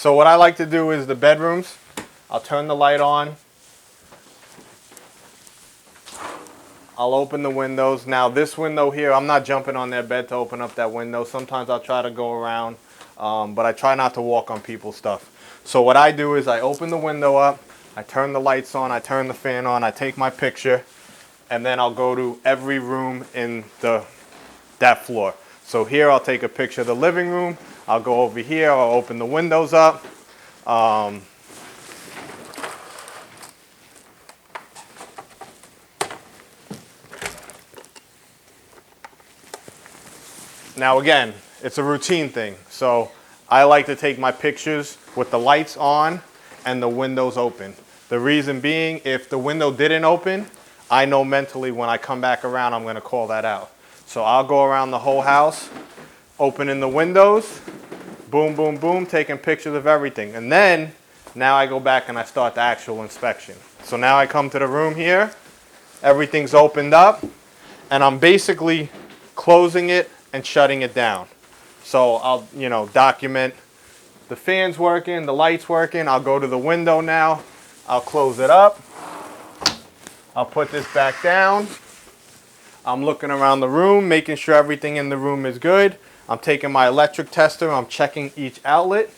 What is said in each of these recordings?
So what I like to do is the bedrooms, I'll turn the light on. I'll open the windows. Now this window here, I'm not jumping on their bed to open up that window. Sometimes I'll try to go around, but I try not to walk on people's stuff. So what I do is I open the window up, I turn the lights on, I turn the fan on, I take my picture, and then I'll go to every room in that floor. So here I'll take a picture of the living room. I'll go over here, I'll open the windows up. Now again, it's a routine thing. So I like to take my pictures with the lights on and the windows open. The reason being, if the window didn't open, I know mentally when I come back around, I'm gonna call that out. So I'll go around the whole house, opening the windows, boom, boom, boom, taking pictures of everything. And then, now I go back and I start the actual inspection. So now I come to the room here, everything's opened up, and I'm basically closing it and shutting it down. So I'll, document the fan's working, the light's working. I'll go to the window now. I'll close it up. I'll put this back down. I'm looking around the room, making sure everything in the room is good. I'm taking my electric tester. I'm checking each outlet.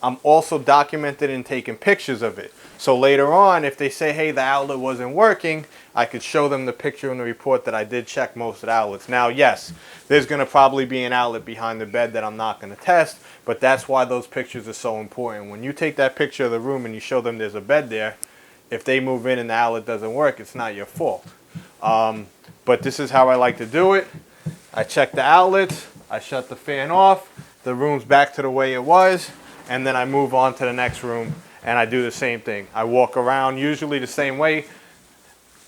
I'm also documenting and taking pictures of it. So later on, if they say, hey, the outlet wasn't working, I could show them the picture in the report that I did check most of the outlets. Now, yes, there's going to probably be an outlet behind the bed that I'm not going to test, but that's why those pictures are so important. When you take that picture of the room and you show them there's a bed there, if they move in and the outlet doesn't work, it's not your fault. But this is how I like to do it. I check the outlets, I shut the fan off, the room's back to the way it was, and then I move on to the next room and I do the same thing. I walk around usually the same way,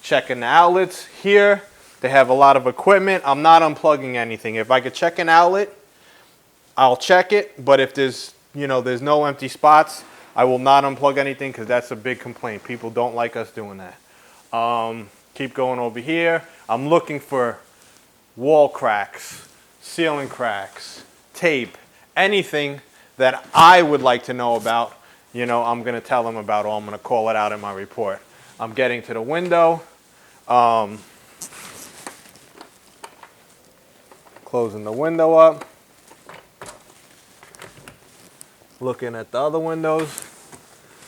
checking the outlets. Here, they have a lot of equipment. I'm not unplugging anything. If I could check an outlet, I'll check it, but if there's no empty spots, I will not unplug anything because that's a big complaint. People don't like us doing that. Keep going over here. I'm looking for wall cracks, ceiling cracks, tape, anything that I would like to know about. I'm going to tell them about, or I'm going to call it out in my report. I'm getting to the window, closing the window up, looking at the other windows.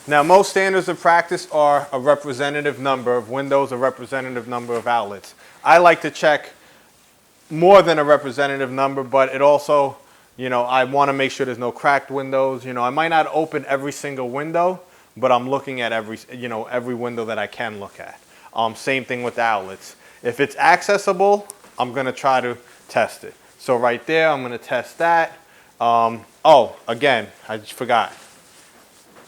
Now, most standards of practice are a representative number of windows, a representative number of outlets. I like to check more than a representative number, but it also, I want to make sure there's no cracked windows. I might not open every single window, but I'm looking at every window that I can look at. Same thing with the outlets. If it's accessible, I'm going to try to test it. So right there, I'm going to test that. Again, I just forgot.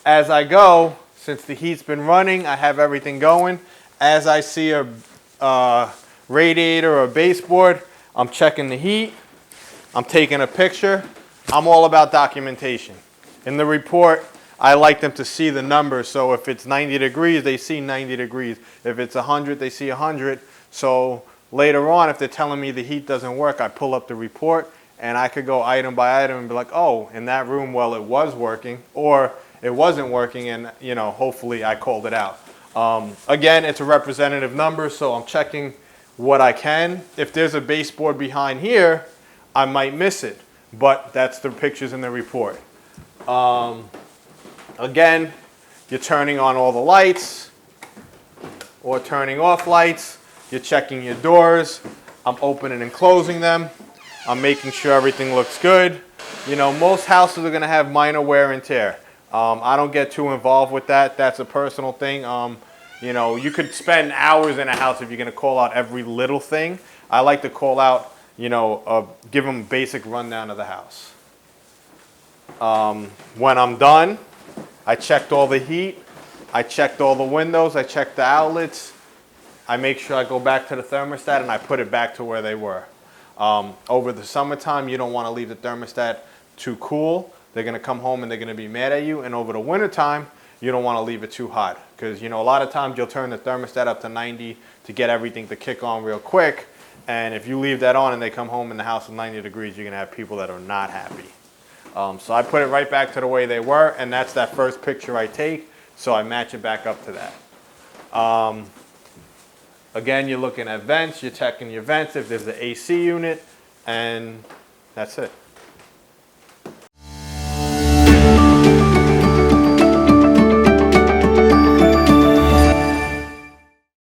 As I go, since the heat's been running, I have everything going. As I see a radiator or a baseboard, I'm checking the heat. I'm taking a picture. I'm all about documentation. In the report, I like them to see the numbers. So if it's 90 degrees, they see 90 degrees. If it's 100, they see 100. So later on, if they're telling me the heat doesn't work, I pull up the report and I could go item by item and be like, oh, in that room, well, it was working, or it wasn't working, and hopefully I called it out. Again, it's a representative number, so I'm checking what I can. If there's a baseboard behind here, I might miss it, but that's the pictures in the report. Again, you're turning on all the lights or turning off lights. You're checking your doors. I'm opening and closing them. I'm making sure everything looks good. Most houses are going to have minor wear and tear. I don't get too involved with that. That's a personal thing. You could spend hours in a house if you're going to call out every little thing. I like to call out, give them a basic rundown of the house. When I'm done, I checked all the heat. I checked all the windows. I checked the outlets. I make sure I go back to the thermostat and I put it back to where they were. Over the summertime, you don't want to leave the thermostat too cool. They're going to come home and they're going to be mad at you. And over the wintertime, you don't want to leave it too hot. Because, a lot of times you'll turn the thermostat up to 90 to get everything to kick on real quick. And if you leave that on and they come home and the house is 90 degrees, you're going to have people that are not happy. So I put it right back to the way they were, and that's that first picture I take, so I match it back up to that. Again, you're looking at vents, you're checking your vents if there's the AC unit, and that's it.